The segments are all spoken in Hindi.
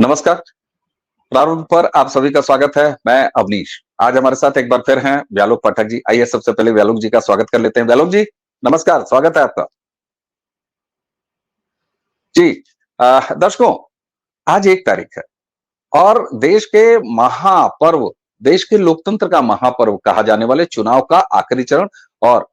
नमस्कार। प्रारूप पर आप सभी का स्वागत है। मैं अवनीश। आज हमारे साथ एक बार फिर हैं व्यालोक पाठक जी। आइए सबसे पहले व्यालोक जी का स्वागत कर लेते हैं। व्यालोक जी, नमस्कार, स्वागत है आपका। जी, दर्शकों, आज 1 तारीख है और देश के महापर्व, देश के लोकतंत्र का महापर्व कहा जाने वाले चुनाव का आखिरी चरण। और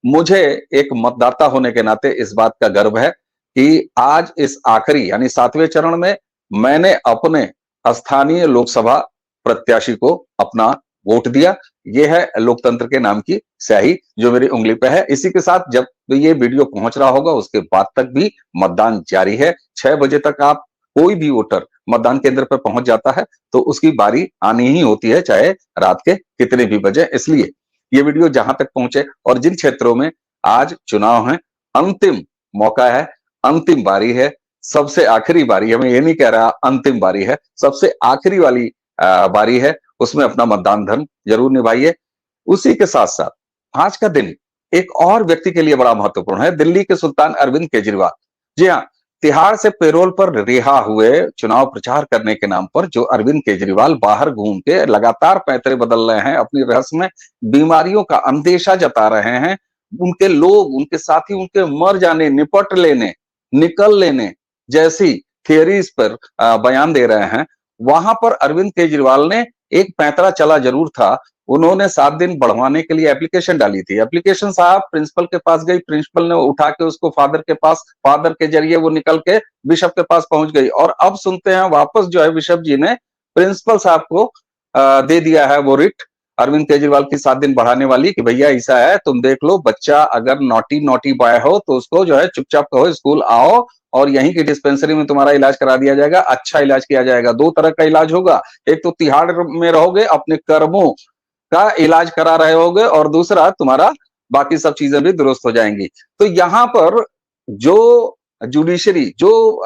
मुझे एक मतदाता होने के नाते इस बात का गर्व है कि आज इस आखिरी यानी 7वें चरण में मैंने अपने स्थानीय लोकसभा प्रत्याशी को अपना वोट दिया। ये है लोकतंत्र के नाम की स्याही जो मेरी उंगली पे है। इसी के साथ जब ये वीडियो पहुंच रहा होगा उसके बाद तक भी मतदान जारी है। 6 बजे तक आप कोई भी वोटर मतदान केंद्र पर पहुंच जाता है तो उसकी बारी आनी ही होती है, चाहे रात के कितने भी बजे। इसलिए ये वीडियो जहां तक पहुंचे और जिन क्षेत्रों में आज चुनाव है, अंतिम मौका है, अंतिम बारी है, सबसे आखिरी बारी है। मैं ये नहीं कह रहा अंतिम बारी है, सबसे आखिरी वाली बारी है, उसमें अपना मतदान धर्म जरूर निभाइए। उसी के साथ साथ आज का दिन एक और व्यक्ति के लिए बड़ा महत्वपूर्ण है, दिल्ली के सुल्तान अरविंद केजरीवाल। जी हाँ, तिहाड़ से पैरोल पर रिहा हुए चुनाव प्रचार करने के नाम पर जो अरविंद केजरीवाल बाहर घूम के लगातार पैंतरे बदल रहे हैं, अपनी रहस्य में बीमारियों का अंदेशा जता रहे हैं, उनके लोग, उनके साथी उनके मर जाने, निपट लेने, निकल लेने जैसी थियरीज पर बयान दे रहे हैं। वहां पर अरविंद केजरीवाल ने एक पैंतरा चला जरूर था। उन्होंने 7 दिन बढ़वाने के लिए एप्लीकेशन डाली थी। एप्लीकेशन साहब प्रिंसिपल के पास गई, प्रिंसिपल ने उठा के उसको फादर के पास, फादर के जरिए वो निकल के बिशप के पास पहुंच गई। और अब सुनते हैं वापस जो है बिशप जी ने प्रिंसिपल साहब को दे दिया है वो रिट अरविंद केजरीवाल की 7 दिन बढ़ाने वाली कि भैया ऐसा है, तुम देख लो, बच्चा अगर नॉटी नॉटी बॉय हो तो उसको जो है चुपचाप कहो स्कूल आओ और यहीं की डिस्पेंसरी में तुम्हारा इलाज करा दिया जाएगा, अच्छा इलाज किया जाएगा। 2 तरह का इलाज होगा, एक तो तिहाड़ में रहोगे, अपने कर्मों का इलाज करा रहे होगे, और दूसरा तुम्हारा बाकी सब चीजें भी दुरुस्त हो जाएंगी। तो यहाँ पर जो जुडिशरी, जो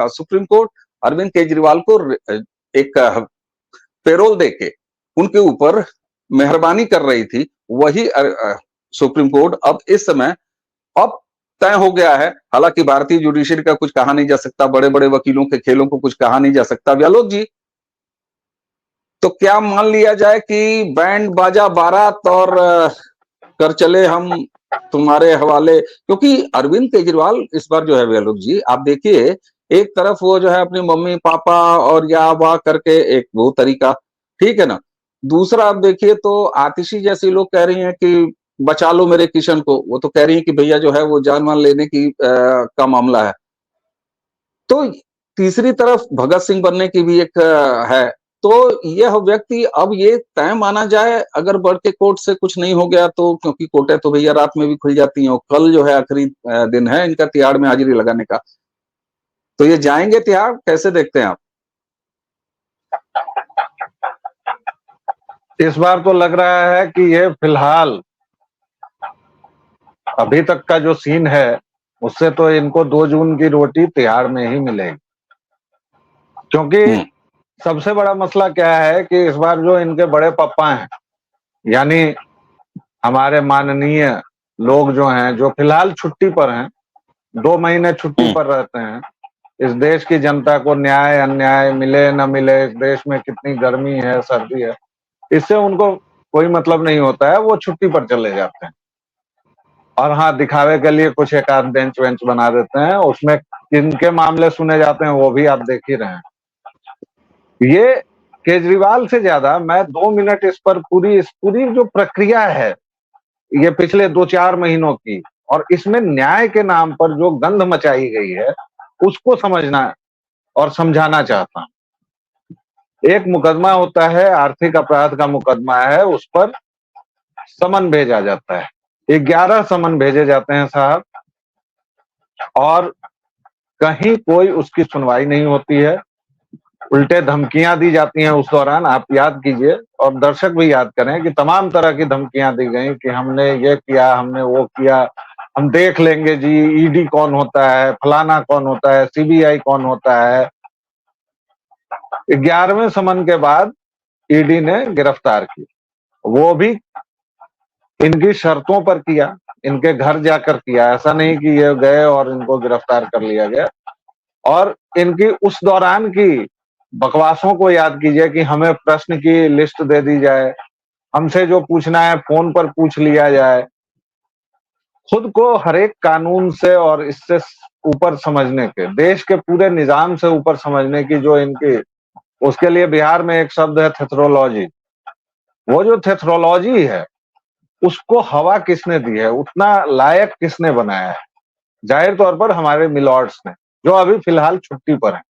सुप्रीम कोर्ट अरविंद केजरीवाल को एक पेरोल देके उनके ऊपर मेहरबानी कर रही थी, वही सुप्रीम कोर्ट अब इस समय अब तय हो गया है। हालांकि भारतीय जुडिशरी का कुछ कहा नहीं जा सकता, बड़े बड़े वकीलों के खेलों को कुछ कहा नहीं जा सकता। व्यालोक जी, तो क्या मान लिया जाए कि बैंड बाजा बारात और कर चले हम तुम्हारे हवाले? क्योंकि अरविंद केजरीवाल इस बार जो है व्यालोक जी, आप देखिए, एक तरफ वो जो है अपनी मम्मी पापा और या वाह करके एक वो तरीका, ठीक है ना, दूसरा आप देखिए तो आतिशी जैसी लोग कह रही हैं कि बचा लो मेरे किशन को, वो तो कह रही है कि भैया जो है वो जान मान लेने की का मामला है। तो तीसरी तरफ भगत सिंह बनने की भी एक है। तो यह व्यक्ति अब ये तय माना जाए, अगर बढ़ के कोर्ट से कुछ नहीं हो गया तो, क्योंकि कोर्टें तो भैया रात में भी खुल जाती हैं और कल जो है आखिरी दिन है इनका तिहाड़ में हाजिरी लगाने का, तो ये जाएंगे तिहाड़? कैसे देखते हैं आप? इस बार तो लग रहा है कि ये फिलहाल अभी तक का जो सीन है उससे तो इनको 2 जून की रोटी तिहाड़ में ही मिलेगी। क्योंकि सबसे बड़ा मसला क्या है कि इस बार जो इनके बड़े पापा हैं, यानी हमारे माननीय लोग जो हैं, जो फिलहाल छुट्टी पर हैं, 2 महीने छुट्टी पर रहते हैं, इस देश की जनता को न्याय अन्याय मिले न मिले, इस देश में कितनी गर्मी है सर्दी है, इससे उनको कोई मतलब नहीं होता है, वो छुट्टी पर चले जाते हैं। और हाँ, दिखावे के लिए कुछ एक आध बेंच वेंच बना देते हैं, उसमें किनके मामले सुने जाते हैं वो भी आप देख ही रहे हैं। ये केजरीवाल से ज्यादा मैं 2 मिनट इस पूरी जो प्रक्रिया है ये पिछले 2-4 महीनों की, और इसमें न्याय के नाम पर जो गंध मचाई गई है उसको समझना और समझाना चाहता हूं। एक मुकदमा होता है, आर्थिक अपराध का मुकदमा है, उस पर समन भेजा जाता है, 11 समन भेजे जाते हैं साहब, और कहीं कोई उसकी सुनवाई नहीं होती है, उल्टे धमकियां दी जाती हैं उस दौरान। आप याद कीजिए और दर्शक भी याद करें कि तमाम तरह की धमकियां दी गई कि हमने ये किया, हमने वो किया, हम देख लेंगे जी, ईडी कौन होता है, फलाना कौन होता है, सीबीआई कौन होता है। 11वें समन के बाद ईडी ने गिरफ्तार की, वो भी इनकी शर्तों पर किया, इनके घर जाकर किया, ऐसा नहीं कि ये गए और इनको गिरफ्तार कर लिया गया। और इनकी उस दौरान की बकवासों को याद कीजिए कि हमें प्रश्न की लिस्ट दे दी जाए, हमसे जो पूछना है फोन पर पूछ लिया जाए। खुद को हर एक कानून से और इससे ऊपर समझने के, देश के पूरे निजाम से ऊपर समझने की जो इनकी, उसके लिए बिहार में एक शब्द है थेथरोलॉजी। वो जो थेथरोलॉजी है उसको हवा किसने दी है, उतना लायक किसने बनाया है? जाहिर तौर पर हमारे मिलॉर्ड्स ने, जो अभी फिलहाल छुट्टी पर हैं।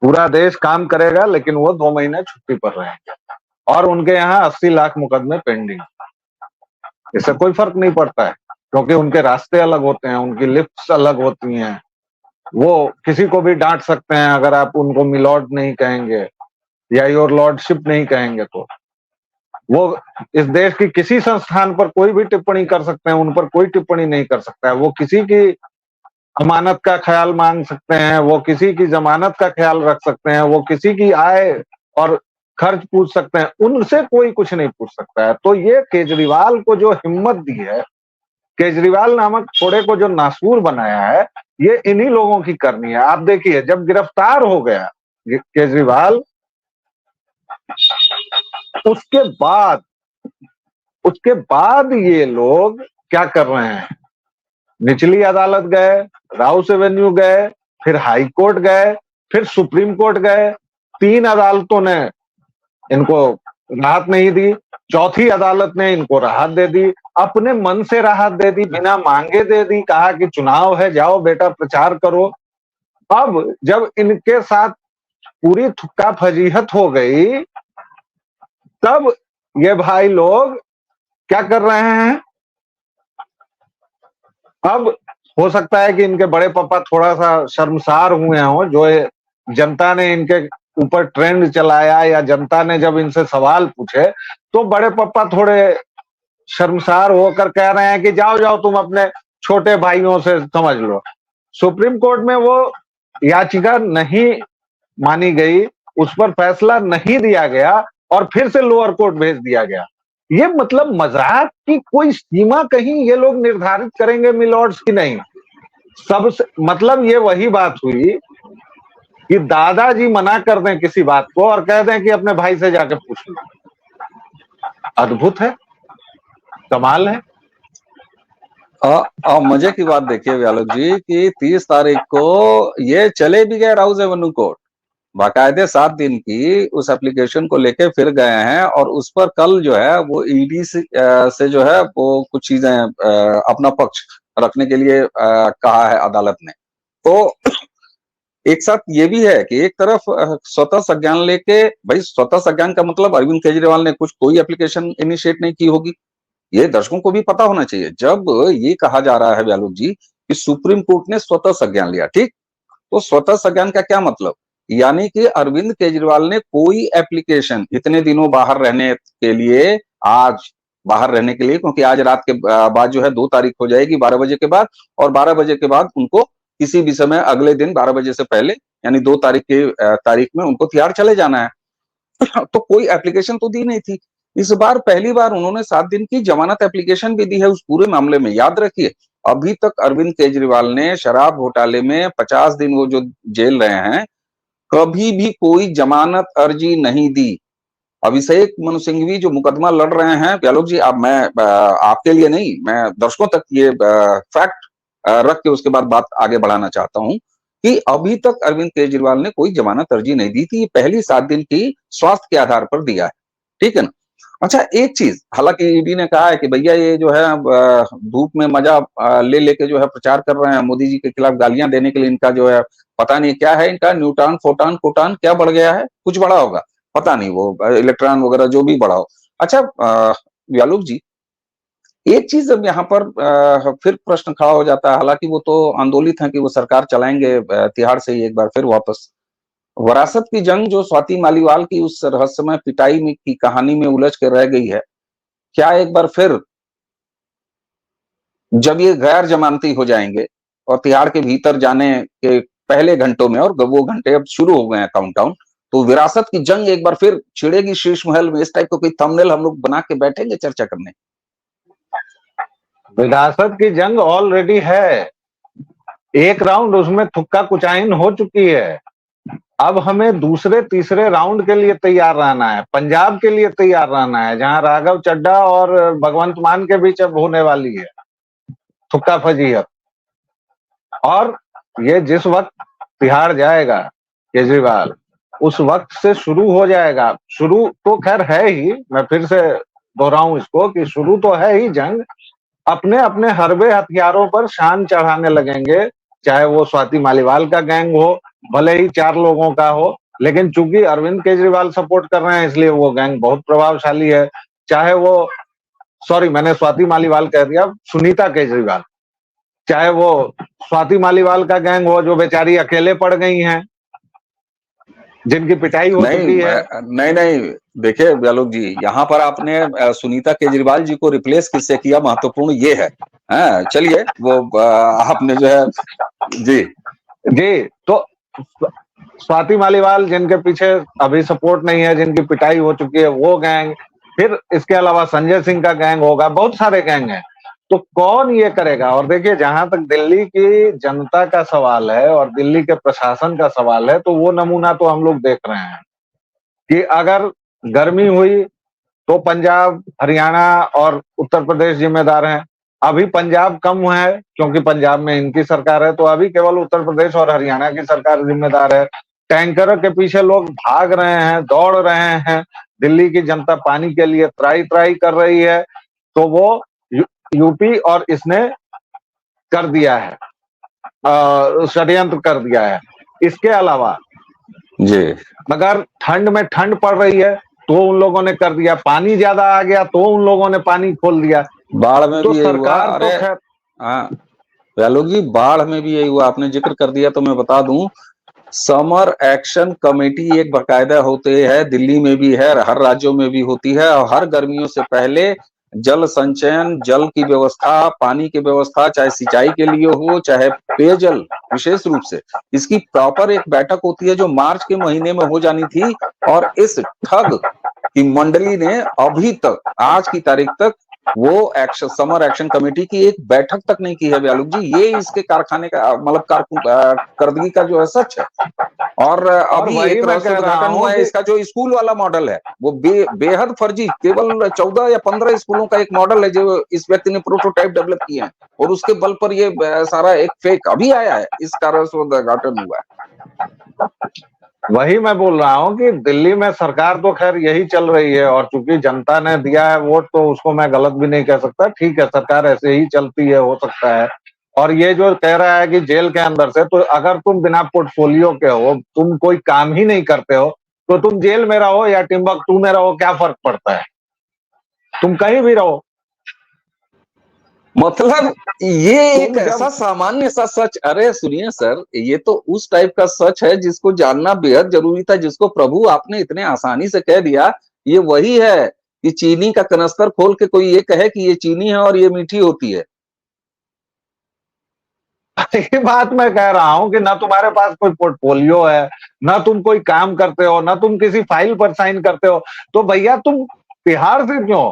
पूरा देश काम करेगा लेकिन वो 2 महीने छुट्टी पर रहेंगे और उनके यहाँ 80 लाख मुकदमे पेंडिंग। इससे कोई फर्क नहीं पड़ता है क्योंकि उनके रास्ते अलग होते हैं, उनकी लिफ्ट्स अलग होती हैं। वो किसी को भी डांट सकते हैं अगर आप उनको मिलॉर्ड नहीं कहेंगे या योर लॉर्डशिप नहीं कहेंगे तो। वो इस देश की किसी संस्थान पर कोई भी टिप्पणी कर सकते हैं, उन पर कोई टिप्पणी नहीं कर सकता है। वो किसी की अमानत का ख्याल मांग सकते हैं, वो किसी की जमानत का ख्याल रख सकते हैं, वो किसी की आय और खर्च पूछ सकते हैं, उनसे कोई कुछ नहीं पूछ सकता है। तो ये केजरीवाल को जो हिम्मत दी है, केजरीवाल नामक घोड़े को जो नासूर बनाया है, ये इन्हीं लोगों की करनी है। आप देखिए जब गिरफ्तार हो गया केजरीवाल, उसके बाद ये लोग क्या कर रहे हैं? निचली अदालत गए, राउस एवेन्यू गए, फिर हाई कोर्ट गए, फिर सुप्रीम कोर्ट गए। 3 अदालतों ने इनको राहत नहीं दी, चौथी अदालत ने इनको राहत दे दी, अपने मन से राहत दे दी, बिना मांगे दे दी, कहा कि चुनाव है, जाओ बेटा प्रचार करो। अब जब इनके साथ पूरी थुक्का फजीहत हो गई, तब ये भाई लोग क्या कर रहे हैं? अब हो सकता है कि इनके बड़े पापा थोड़ा सा शर्मसार हुए हों, जो जनता ने इनके ऊपर ट्रेंड चलाया या जनता ने जब इनसे सवाल पूछे तो बड़े पापा थोड़े शर्मसार होकर कह रहे हैं कि जाओ जाओ तुम अपने छोटे भाइयों से समझ लो। सुप्रीम कोर्ट में वो याचिका नहीं मानी गई, उस पर फैसला नहीं दिया गया और फिर से लोअर कोर्ट भेज दिया गया। ये मतलब मजाक की कोई सीमा कहीं ये लोग निर्धारित करेंगे मिलॉर्ड्स की नहीं। सबसे मतलब ये वही बात हुई कि दादाजी मना कर दें किसी बात को और कह दें कि अपने भाई से जाकर पूछ लो। अद्भुत है, कमाल है। मजे की बात देखिए व्यालोक जी कि 30 तारीख को ये चले भी गए राउस एवेन्यू कोर्ट, बाकायदे 7 दिन की उस एप्लीकेशन को लेके फिर गए हैं और उस पर कल जो है वो ईडी से जो है वो कुछ चीजें अपना पक्ष रखने के लिए कहा है अदालत ने। तो एक साथ ये भी है कि एक तरफ स्वतः संज्ञान लेके, भाई स्वतः संज्ञान का मतलब अरविंद केजरीवाल ने कोई एप्लीकेशन इनिशिएट नहीं की होगी, ये दर्शकों को भी पता होना चाहिए। जब ये कहा जा रहा है व्यालोक जी कि सुप्रीम कोर्ट ने स्वतः संज्ञान लिया, ठीक, तो स्वतः संज्ञान का क्या मतलब? यानी कि अरविंद केजरीवाल ने कोई एप्लीकेशन इतने दिनों बाहर रहने के लिए, आज बाहर रहने के लिए, क्योंकि आज रात के बाद जो है 2 तारीख हो जाएगी 12 बजे के बाद, और 12 बजे के बाद उनको किसी भी समय अगले दिन 12 बजे से पहले यानी 2 तारीख की तारीख में उनको तिहाड़ चले जाना है। तो कोई एप्लीकेशन तो दी नहीं थी। इस बार पहली बार उन्होंने 7 दिन की जमानत एप्लीकेशन भी दी है उस पूरे मामले में। याद रखिए अभी तक अरविंद केजरीवाल ने शराब घोटाले में 50 दिन वो जो जेल रहे हैं, कभी भी कोई जमानत अर्जी नहीं दी। अभिषेक मनु सिंघवी जो मुकदमा लड़ रहे हैं व्यालोक जी, अब मैं आपके लिए नहीं, मैं दर्शकों तक ये फैक्ट रख के उसके बाद बात आगे बढ़ाना चाहता हूं कि अभी तक अरविंद केजरीवाल ने कोई जमानत अर्जी नहीं दी थी। ये पहली 7 दिन की स्वास्थ्य के आधार पर दिया है, ठीक है ना। अच्छा एक चीज, हालांकि ईडी ने कहा है कि भैया ये जो है धूप में मजा ले लेके जो है प्रचार कर रहे हैं, मोदी जी के खिलाफ गालियां देने के लिए इनका जो है पता नहीं क्या है, इनका न्यूट्रॉन फोटॉन कोटान क्या बढ़ गया है, कुछ बढ़ा होगा पता नहीं, वो इलेक्ट्रॉन वगैरह जो भी बढ़ा हो। अच्छा व्यालोक जी, एक चीज अब यहाँ पर फिर प्रश्न खड़ा हो जाता है, हालांकि वो तो आंदोलित है कि वो सरकार चलाएंगे तिहाड़ से ही एक बार फिर वापस। वरासत की जंग जो स्वाति मालीवाल की उस रहस्यमय पिटाई में की कहानी में उलझ के रह गई है, क्या एक बार फिर जब ये गैर जमानती हो जाएंगे और तिहाड़ के भीतर जाने के पहले घंटों में, और वो घंटे अब शुरू हो गए हैं काउंटडाउन, तो विरासत की जंग एक बार फिर छिड़ेगी शीश महल में? इस टाइप का कोई थंबनेल हम लोग बना के बैठेंगे चर्चा करने? विरासत की जंग ऑलरेडी है, एक राउंड उसमें थुक्का कुचाइन हो चुकी है। अब हमें दूसरे तीसरे राउंड के लिए तैयार रहना है, पंजाब के लिए तैयार रहना है, जहां राघव चड्ढा और भगवंत मान के बीच अब होने वाली है थुक्का फजीहत। और ये जिस वक्त तिहाड़ जाएगा केजरीवाल, उस वक्त से शुरू हो जाएगा। शुरू तो खैर है ही, मैं फिर से दोहराऊं इसको कि शुरू तो है ही जंग। अपने अपने हरबे हथियारों पर शान चढ़ाने लगेंगे, चाहे वो स्वाति मालीवाल का गैंग हो, भले ही 4 लोगों का हो, लेकिन चूंकि अरविंद केजरीवाल सपोर्ट कर रहे हैं इसलिए वो गैंग बहुत प्रभावशाली है। चाहे वो, सॉरी मैंने स्वाति मालीवाल कह दिया, सुनीता केजरीवाल, चाहे वो स्वाति मालीवाल का गैंग हो जो बेचारी अकेले पड़ गई हैं, जिनकी पिटाई हो चुकी है। नहीं नहीं, देखिए ब्यालोक जी, यहाँ पर आपने सुनीता केजरीवाल जी को रिप्लेस किससे किया, महत्वपूर्ण ये है। चलिए वो आपने जो है जी जी, तो स्वाति मालीवाल जिनके पीछे अभी सपोर्ट नहीं है, जिनकी पिटाई हो चुकी है, वो गैंग, फिर इसके अलावा संजय सिंह का गैंग होगा, बहुत सारे गैंग हैं। तो कौन ये करेगा? और देखिए, जहां तक दिल्ली की जनता का सवाल है और दिल्ली के प्रशासन का सवाल है, तो वो नमूना तो हम लोग देख रहे हैं कि अगर गर्मी हुई तो पंजाब, हरियाणा और उत्तर प्रदेश जिम्मेदार हैं। अभी पंजाब कम है क्योंकि पंजाब में इनकी सरकार है, तो अभी केवल उत्तर प्रदेश और हरियाणा की सरकार जिम्मेदार है। टैंकरों के पीछे लोग भाग रहे हैं, दौड़ रहे हैं, दिल्ली की जनता पानी के लिए त्राई त्राई कर रही है, तो वो यूपी और इसने कर दिया है, षड्यंत्र कर दिया है। इसके अलावा जी, अगर ठंड में ठंड पड़ रही है तो उन लोगों ने कर दिया, पानी ज्यादा आ गया तो उन लोगों ने पानी खोल दिया, बाढ़ में तो भी यही हुआ। सरकार तो अरे खैर, हाँ ब्यालोक जी, बाढ़ में भी यही हुआ। आपने जिक्र कर दिया तो मैं बता दूं, समर एक्शन कमेटी एक बाकायदा होते है, दिल्ली में भी है, हर राज्यों में भी होती है, और हर गर्मियों से पहले जल संचयन, जल की व्यवस्था, पानी की व्यवस्था, चाहे सिंचाई के लिए हो चाहे पेयजल, विशेष रूप से इसकी प्रॉपर एक बैठक होती है जो मार्च के महीने में हो जानी थी। और इस ठग की मंडली ने अभी तक, आज की तारीख तक, वो एक्शन, समर एक्शन कमेटी की एक बैठक तक नहीं की है ब्यालोक जी। ये इसके कारखाने का मतलब करदगी का जो है सच है। और अभी एक रहस्य उद्घाटन हुआ है इसका, जो स्कूल वाला मॉडल है वो बेहद फर्जी, केवल 14 या 15 स्कूलों का एक मॉडल है जो इस व्यक्ति ने प्रोटोटाइप डेवलप किए हैं, और उसके बल पर ये सारा एक फेक अभी आया है, इस कारण से उद्घाटन हुआ है। वही मैं बोल रहा हूँ कि दिल्ली में सरकार तो खैर यही चल रही है, और चूंकि जनता ने दिया है वोट तो उसको मैं गलत भी नहीं कह सकता। ठीक है, सरकार ऐसे ही चलती है, हो सकता है। और ये जो कह रहा है कि जेल के अंदर से, तो अगर तुम बिना पोर्टफोलियो के हो, तुम कोई काम ही नहीं करते हो, तो तुम जेल में रहो या टिम्बकटू में रहो, क्या फर्क पड़ता है? तुम कहीं भी रहो। मतलब ये एक ऐसा सामान्य सा सच, अरे सुनिए सर, ये तो उस टाइप का सच है जिसको जानना बेहद जरूरी था, जिसको प्रभु आपने इतने आसानी से कह दिया। ये वही है कि चीनी का कनस्तर खोल के कोई ये कहे कि ये चीनी है और ये मीठी होती है। ये बात मैं कह रहा हूं कि ना तुम्हारे पास कोई पोर्टफोलियो है, ना तुम कोई काम करते हो, ना तुम किसी फाइल पर साइन करते हो, तो भैया तुम तिहाड़ से क्यों?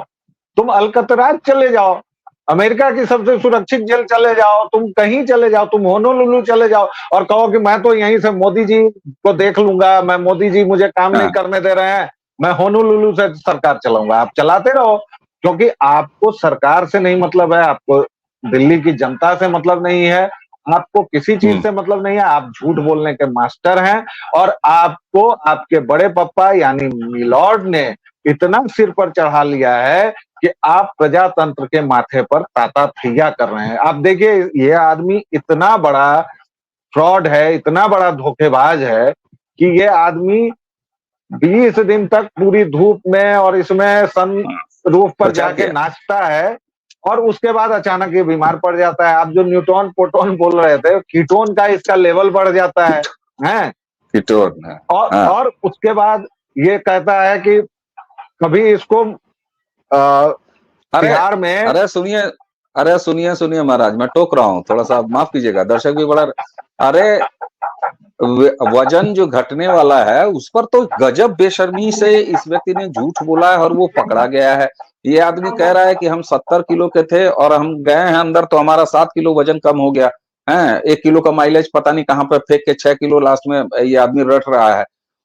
तुम अल्कतराज चले जाओ, अमेरिका की सबसे सुरक्षित जेल चले जाओ, तुम कहीं चले जाओ, तुम होनोलुलु चले जाओ और कहो कि मैं तो यहीं से मोदी जी को देख लूंगा, मैं मोदी जी मुझे काम नहीं करने दे रहे हैं, मैं होनोलुलु से सरकार चलाऊंगा। आप चलाते रहो, क्योंकि आपको सरकार से नहीं मतलब है, आपको दिल्ली की जनता से मतलब नहीं है, आपको किसी चीज से मतलब नहीं है। आप झूठ बोलने के मास्टर हैं, और आपको आपके बड़े पप्पा यानी मिलॉर्ड ने इतना सिर पर चढ़ा लिया है कि आप प्रजातंत्र के माथे पर ताता थैया कर रहे हैं। आप देखिए, ये आदमी इतना बड़ा फ्रॉड है, इतना बड़ा धोखेबाज है कि ये आदमी 20 दिन तक पूरी धूप में और इसमें सन रूफ पर जाके नाचता है, और उसके बाद अचानक ये बीमार पड़ जाता है। आप जो न्यूटन प्रोटॉन बोल रहे थे, कीटोन का इसका लेवल बढ़ जाता है, हैं? कीटोन, और उसके बाद ये कहता है कि कभी इसको बिहार में, अरे सुनिए महाराज, मैं टोक रहा हूँ थोड़ा सा, माफ कीजिएगा, दर्शक भी बड़ा, अरे वजन जो घटने वाला है उस पर तो गजब बेशर्मी से इस व्यक्ति ने झूठ बोला है और वो पकड़ा गया है। ये आदमी कह रहा है कि हम 70 किलो के थे और हम गए हैं अंदर तो हमारा 7 किलो वजन कम हो गया हैं, 1 किलो का माइलेज पता नहीं कहाँ पे फेंक के 6 किलो लास्ट में ये आदमी रट रहा है।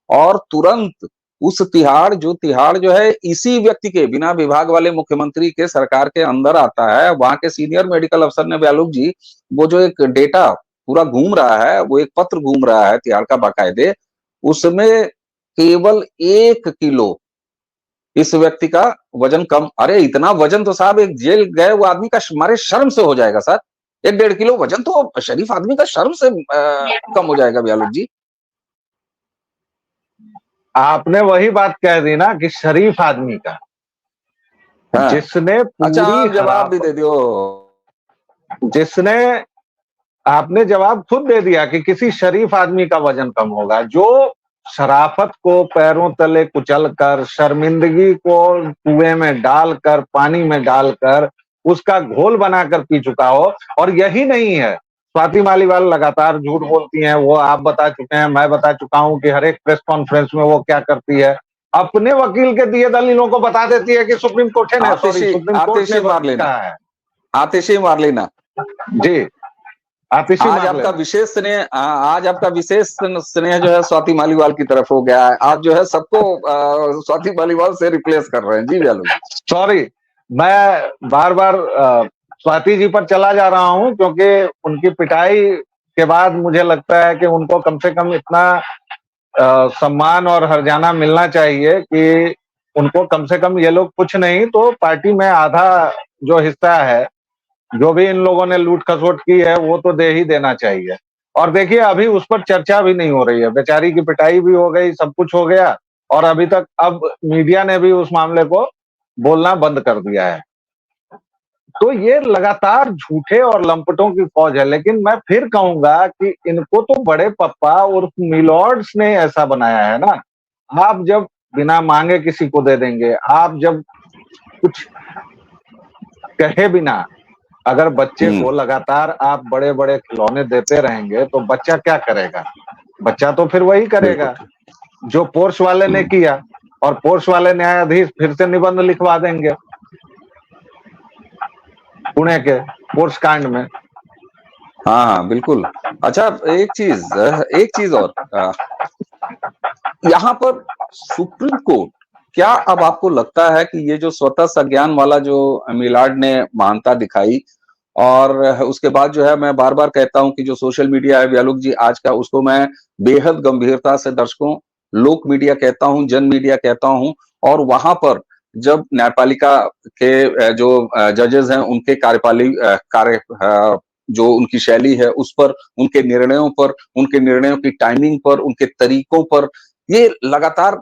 और तुरंत उस तिहाड़ जो है इसी व्यक्ति के बिना विभाग वाले मुख्यमंत्री के सरकार के अंदर आता है। वहां के सीनियर मेडिकल अफसर ने बयालुक जी वो जो एक डेटा पूरा घूम रहा है, वो एक पत्र घूम रहा है तिहाड़ का बाकायदे, उसमें केवल 1 किलो इस व्यक्ति का वजन कम। अरे इतना वजन तो साहब एक जेल गए वो आदमी का मारे शर्म से हो जाएगा सर। 1 डेढ़ किलो वजन तो शरीफ आदमी का शर्म से कम हो जाएगा बयालुक जी। आपने वही बात कह दी ना कि शरीफ आदमी का, हाँ। जिसने अच्छा पूरी आप जवाब भी दे दियो। जिसने आपने जवाब खुद दे दिया कि किसी शरीफ आदमी का वजन कम होगा, जो शराफत को पैरों तले कुचल कर, शर्मिंदगी को कुएं में डालकर, पानी में डालकर उसका घोल बनाकर पी चुका हो। और यही नहीं है, स्वाति मालीवाल लगातार झूठ बोलती हैं, वो आप बता चुके हैं, मैं बता चुका हूं कि हर एक प्रेस कॉन्फ्रेंस में वो क्या करती है, अपने वकील के दिए दलीलों को बता देती है कि सुप्रीम कोर्ट ने सुप्रीम कोर्ट ने कहा है। आतिशी मार लेना जी, आतिशी आज आपका विशेष स्नेह, आज आपका विशेष स्नेह जो है स्वाति मालीवाल की तरफ हो गया है। आप जो है सबको स्वाति मालीवाल से रिप्लेस कर रहे हैं। जी बयालुक, सॉरी, मैं बार बार स्वाति जी पर चला जा रहा हूं क्योंकि उनकी पिटाई के बाद मुझे लगता है कि उनको कम से कम इतना सम्मान और हर्जाना मिलना चाहिए कि उनको कम से कम ये लोग कुछ नहीं तो पार्टी में आधा जो हिस्सा है, जो भी इन लोगों ने लूट खसोट की है, वो तो दे ही देना चाहिए। और देखिए अभी उस पर चर्चा भी नहीं हो रही है, बेचारी की पिटाई भी हो गई, सब कुछ हो गया, और अभी तक अब मीडिया ने भी उस मामले को बोलना बंद कर दिया है। तो ये लगातार झूठे और लंपटों की फौज है। लेकिन मैं फिर कहूंगा कि इनको तो बड़े पप्पा और मिलॉर्ड्स ने ऐसा बनाया है ना। आप जब बिना मांगे किसी को दे देंगे, आप जब कुछ कहे बिना अगर बच्चे को लगातार आप बड़े बड़े खिलौने देते रहेंगे तो बच्चा क्या करेगा? बच्चा तो फिर वही करेगा जो पोर्श वाले ने किया, और पोर्श वाले न्यायाधीश फिर से निबंध लिखवा देंगे पुणे के पोर्श कांड में। हाँ हाँ बिल्कुल। अच्छा एक चीज और यहाँ पर सुप्रीम कोर्ट, क्या अब आपको लगता है कि ये जो स्वतः संज्ञान वाला जो मिलाड ने महानता दिखाई, और उसके बाद जो है मैं बार बार कहता हूं कि जो सोशल मीडिया है बयालुक जी आज का, उसको मैं बेहद गंभीरता से दर्शकों, लोक मीडिया कहता हूं, जन मीडिया कहता हूं। और वहां पर जब न्यायपालिका के जो जजेस हैं उनके कार्य जो उनकी शैली है उस पर, उनके निर्णयों की टाइमिंग पर, उनके तरीकों पर, ये लगातार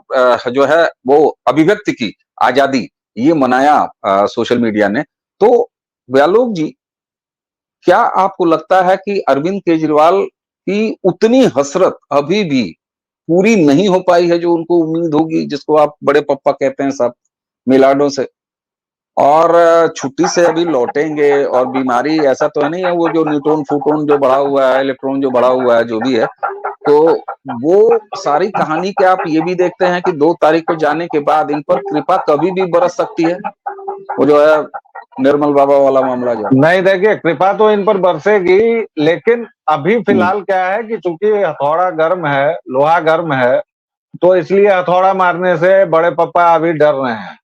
जो है वो अभिव्यक्ति की आजादी ये मनाया सोशल मीडिया ने। तो बयालुक जी, क्या आपको लगता है कि अरविंद केजरीवाल की उतनी हसरत अभी भी पूरी नहीं हो पाई है जो उनको उम्मीद होगी, जिसको आप बड़े पप्पा कहते हैं साहब, मिलाडों से, और छुट्टी से अभी लौटेंगे, और बीमारी ऐसा तो है नहीं है वो जो न्यूट्रॉन फोटोन जो बढ़ा हुआ है, इलेक्ट्रॉन जो बढ़ा हुआ है, जो भी है, तो वो सारी कहानी क्या आप ये भी देखते हैं कि 2 तारीख को जाने के बाद इन पर कृपा कभी भी बरस सकती है? वो जो है निर्मल बाबा वाला मामला जो नहीं, देखिए कृपा तो इन पर बरसेगी, लेकिन अभी फिलहाल क्या है कि चूंकि हथौड़ा गर्म है, लोहा गर्म है, तो इसलिए हथौड़ा मारने से बड़े पप्पा अभी डर रहे हैं।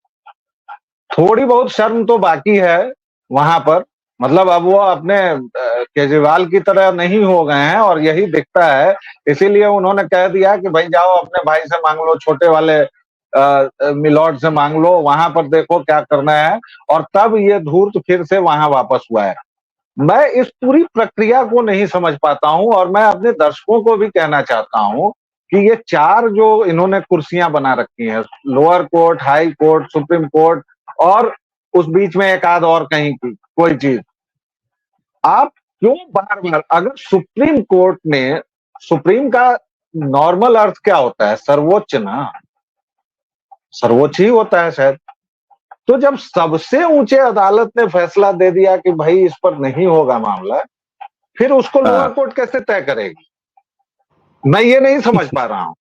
थोड़ी बहुत शर्म तो बाकी है वहां पर, मतलब अब वो अपने केजरीवाल की तरह नहीं हो गए हैं और यही दिखता है। इसीलिए उन्होंने कह दिया कि भाई जाओ अपने भाई से मांग लो, छोटे वाले मिलॉर्ड से मांग लो, वहां पर देखो क्या करना है। और तब ये धूर्त फिर से वहां वापस हुआ है। मैं इस पूरी प्रक्रिया को नहीं समझ पाता हूं, और मैं अपने दर्शकों को भी कहना चाहता हूं कि ये 4 जो इन्होंने कुर्सियां बना रखी हैं, lower court, high court, supreme court, और उस बीच में एक आध और कहीं की कोई चीज, आप क्यों बार बार, अगर सुप्रीम कोर्ट ने, सुप्रीम का नॉर्मल अर्थ क्या होता है? सर्वोच्च ना, सर्वोच्च ही होता है शायद। तो जब सबसे ऊंचे अदालत ने फैसला दे दिया कि भाई इस पर नहीं होगा मामला, फिर उसको लोअर कोर्ट कैसे तय करेगी? मैं ये नहीं समझ पा रहा हूं।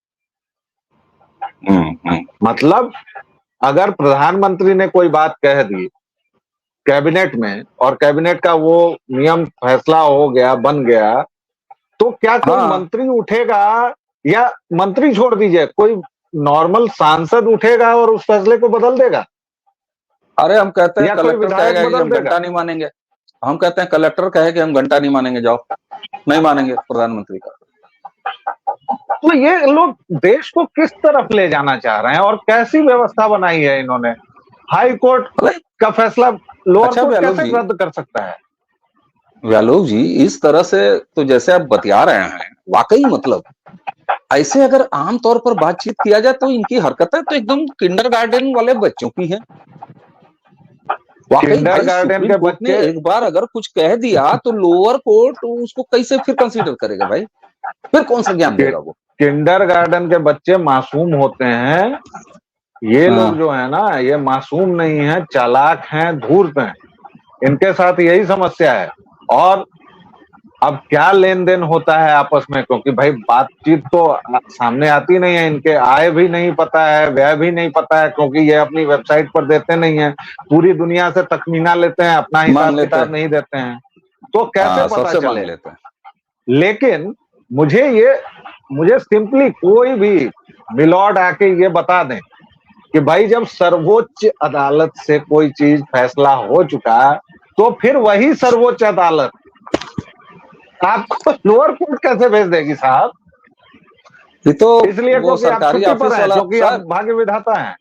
मतलब अगर प्रधानमंत्री ने कोई बात कह दी कैबिनेट में और कैबिनेट का वो नियम फैसला हो गया, बन गया, तो क्या कोई हाँ मंत्री उठेगा, या मंत्री छोड़ दीजिए, कोई नॉर्मल सांसद उठेगा और उस फैसले को बदल देगा, अरे हम कहते हैं या कोई कलेक्टर विधायक कहेगा कि बदल हम देगा? घंटा नहीं मानेंगे, हम कहते हैं कलेक्टर कहे कि हम घंटा नहीं मानेंगे, जाओ, नहीं मानेंगे प्रधानमंत्री का। तो ये लोग देश को किस तरफ ले जाना चाह रहे हैं और कैसी व्यवस्था बनाई है इन्होंने? हाई कोर्ट मतलब का फैसला लोअर अच्छा कोर्ट व्यालोक कैसे जी, रद्द कर सकता है? व्यालोक जी इस तरह से तो जैसे आप बतिया रहे हैं, वाकई मतलब ऐसे अगर आम तौर पर बातचीत किया जाए तो इनकी हरकतें तो एकदम किंडरगार्टन वाले बच्चों की हैं। वाकई भाई किंडरगार्टन सुप्रीम के कोर्ट ने बच्चे, एक बार अगर कुछ कह दिया तो लोअर कोर्ट उसको कैसे फिर कंसीडर करेगा भाई? फिर कौन सा ज्ञान देगा वो? किंडरगार्टन के बच्चे मासूम होते हैं। ये लोग हाँ, जो है ना, ये मासूम नहीं है, चालाक हैं, धूर्त हैं। इनके साथ यही समस्या है। और अब क्या लेन देन होता है आपस में, क्योंकि भाई बातचीत तो सामने आती नहीं है, इनके आय भी नहीं पता है, व्यय भी नहीं पता है, क्योंकि ये अपनी वेबसाइट पर देते नहीं है, पूरी दुनिया से तखमीना लेते हैं, अपना मांग हिसाब लेते किताब हैं। नहीं देते हैं। तो कैसे हाँ, पता सबसे मांग चले? लेते हैं। लेकिन मुझे सिंपली कोई भी मिलॉर्ड आके ये बता दें कि भाई जब सर्वोच्च अदालत से कोई चीज फैसला हो चुका, तो फिर वही सर्वोच्च अदालत आपको लोअर कोर्ट कैसे भेज देगी साहब? ये तो इसलिए वो क्योंकि आप सरकारी छुट्टी पर ऑफिस हैं, वाला क्योंकि आप सर, भाग्य विधाता हैं।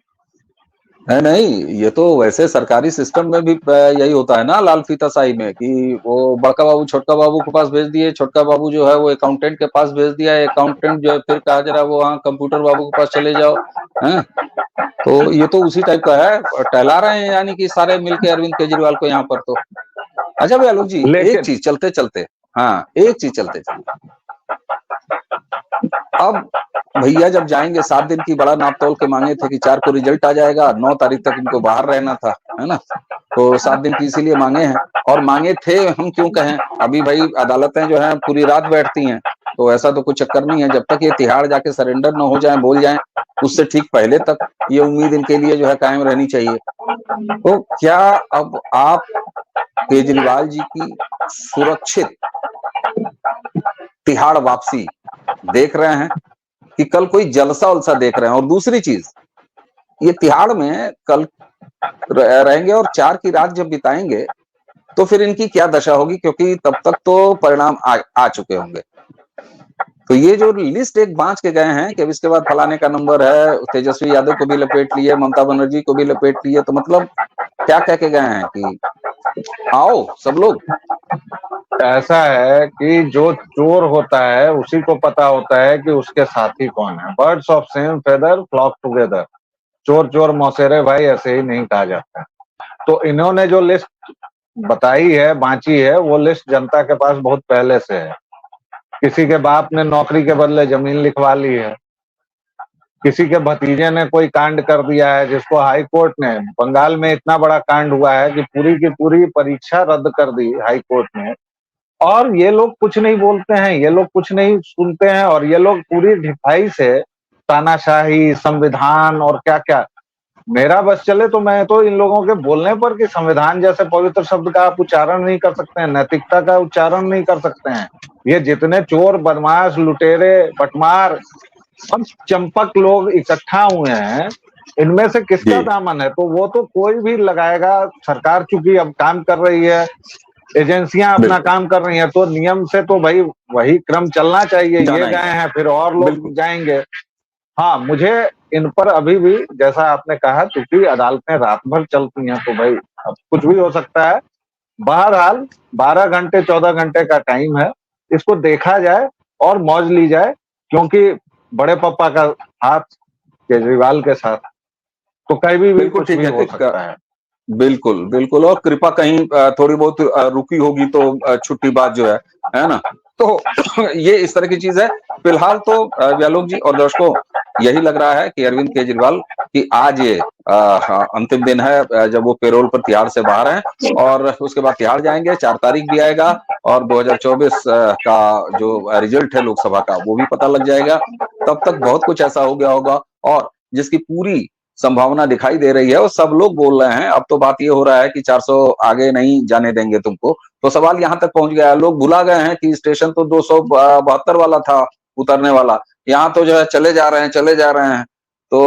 है नहीं, ये तो वैसे सरकारी सिस्टम में भी यही होता है ना, लाल फीताशाही में, कि वो बड़का बाबू छोटका बाबू के पास भेज दिए, छोटका बाबू जो है वो अकाउंटेंट के पास भेज दिया, अकाउंटेंट जो है फिर कहा जरा वो वहाँ कंप्यूटर बाबू के पास चले जाओ। हैं? तो ये तो उसी टाइप का है, टहला रहे हैं यानी कि सारे मिलके अरविंद केजरीवाल को यहाँ पर तो। अच्छा भाई आलोक जी, एक लेकिन चीज चलते चलते, हाँ एक चीज चलते चलते, अब भैया जब जाएंगे 7 दिन की बड़ा नाप तोल के मांगे थे कि 4 को रिजल्ट आ जाएगा, 9 तारीख तक इनको बाहर रहना था, है ना? तो 7 दिन की इसीलिए मांगे हैं, और मांगे थे हम क्यों कहें, अभी भाई अदालतें जो हैं पूरी रात बैठती हैं, तो ऐसा तो कुछ चक्कर नहीं है, जब तक ये तिहाड़ जाके सरेंडर न हो जाए, बोल जाए, उससे ठीक पहले तक ये उम्मीद इनके लिए जो है कायम रहनी चाहिए। तो क्या अब आप केजरीवाल जी की सुरक्षित तिहाड़ वापसी देख रहे हैं कि कल कोई जलसा उलसा देख रहे हैं? और दूसरी चीज, ये तिहाड़ में कल रहेंगे और 4 की रात जब बिताएंगे तो फिर इनकी क्या दशा होगी, क्योंकि तब तक तो परिणाम आ चुके होंगे। तो ये जो लिस्ट एक बांच के गए हैं कि अब इसके बाद फलाने का नंबर है, तेजस्वी यादव को भी लपेट लिए, ममता बनर्जी को भी लपेट लिए, तो मतलब क्या कह के गए हैं कि आओ सब लोग? ऐसा है कि जो चोर होता है उसी को पता होता है कि उसके साथी कौन है। Birds of same feather flock together. चोर चोर मौसेरे भाई ऐसे ही नहीं कहा जाता। तो इन्होंने जो लिस्ट बताई है, बांची है, वो लिस्ट जनता के पास बहुत पहले से है। किसी के बाप ने नौकरी के बदले जमीन लिखवा ली है, किसी के भतीजे ने कोई कांड कर दिया है जिसको हाई कोर्ट ने, बंगाल में इतना बड़ा कांड हुआ है कि पूरी की पूरी परीक्षा रद्द कर दी हाई कोर्ट ने, और ये लोग कुछ नहीं बोलते हैं, ये लोग कुछ नहीं सुनते हैं, और ये लोग पूरी ढिठाई से तानाशाही, संविधान और क्या क्या। मेरा बस चले तो मैं तो इन लोगों के बोलने पर कि संविधान जैसे पवित्र शब्द का आप उच्चारण नहीं कर सकते हैं, नैतिकता का उच्चारण नहीं कर सकते हैं। ये जितने चोर, बदमाश, लुटेरे, बटमार और चंपक लोग इकट्ठा हुए हैं, इनमें से किसका जी दामन है? तो वो तो कोई भी लगाएगा। सरकार चूंकि अब काम कर रही है, एजेंसियां अपना बिल्कुल, काम कर रही हैं, तो नियम से तो भाई वही क्रम चलना चाहिए। जाना ये ही गए है, हैं, फिर और लोग बिल्कुल। जाएंगे। हाँ, मुझे इन पर अभी भी, जैसा आपने कहा, चूंकि अदालतें रात भर चलती हैं, तो भाई अब कुछ भी हो सकता है। बहरहाल 12 घंटे 14 घंटे का टाइम है, इसको देखा जाए और मौज ली जाए, क्योंकि बड़े पापा का हाथ केजरीवाल के साथ, तो कहीं भी बिल्कुल कुछ ठीक भी है हो कि सकता है। बिल्कुल, बिल्कुल, और कृपा कहीं थोड़ी बहुत रुकी होगी तो छुट्टी बाद जो है ना? तो ये इस तरह की चीज़ है। फिलहाल तो व्यालोक जी और दर्शकों, यही लग रहा है कि अरविंद केजरीवाल की आज ये हाँ, अंतिम दिन है जब वो पैरोल पर तिहाड़ से बाहर हैं, और उसके बाद तिहाड़ जाएँगे, 4 तारीख भी आएगा, और 2024 का जो रिजल्ट है लोकसभा का, वो भी पता लग जाएगा। तब तक बहुत कुछ ऐसा हो गया होगा, और जिसकी पूरी संभावना दिखाई दे रही है और सब लोग बोल रहे हैं। अब तो बात ये हो रहा है कि 400 आगे नहीं जाने देंगे तुमको। तो सवाल यहाँ तक पहुंच गया है, लोग भुला गए हैं कि स्टेशन तो 272 वाला था उतरने वाला, यहाँ तो जो है चले जा रहे हैं, चले जा रहे हैं। तो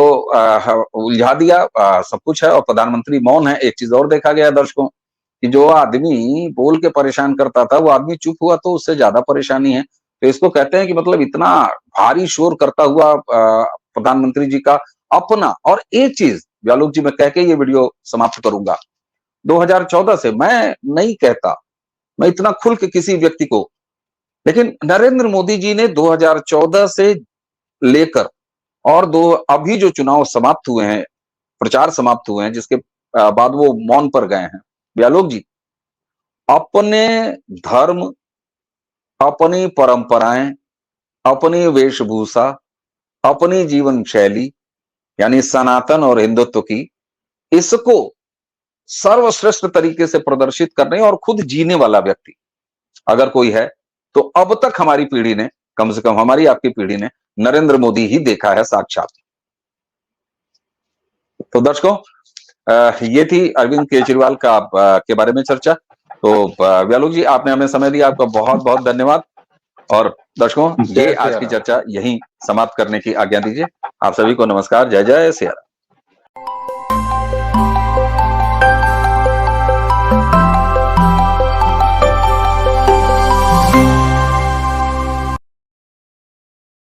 उलझा दिया सब कुछ है। और प्रधानमंत्री मौन है। एक चीज और देखा गया दर्शकों, कि जो आदमी बोल के परेशान करता था वो आदमी चुप हुआ तो उससे ज्यादा परेशानी है। तो इसको कहते हैं कि मतलब इतना भारी शोर करता हुआ प्रधानमंत्री जी का अपना। और एक चीज व्यालोक जी मैं कह के ये वीडियो समाप्त करूंगा, 2014 से मैं नहीं कहता मैं इतना खुल के किसी व्यक्ति को, लेकिन नरेंद्र मोदी जी ने 2014 से लेकर और दो अभी जो चुनाव समाप्त हुए हैं, प्रचार समाप्त हुए हैं, जिसके बाद वो मौन पर गए हैं, व्यालोक जी अपने धर्म, अपनी परंपराएं, अपनी वेशभूषा, अपनी जीवन शैली यानी सनातन और हिंदुत्व की, इसको सर्वश्रेष्ठ तरीके से प्रदर्शित करने और खुद जीने वाला व्यक्ति अगर कोई है तो अब तक हमारी पीढ़ी ने, कम से कम हमारी आपकी पीढ़ी ने नरेंद्र मोदी ही देखा है साक्षात। तो दर्शकों ये थी अरविंद केजरीवाल का के बारे में चर्चा। तो व्यालोक जी आपने हमें समय दिया, आपका बहुत बहुत धन्यवाद। और दर्शकों ये आज की चर्चा यहीं समाप्त करने की आज्ञा दीजिए। आप सभी को नमस्कार, जय जय सिया राम।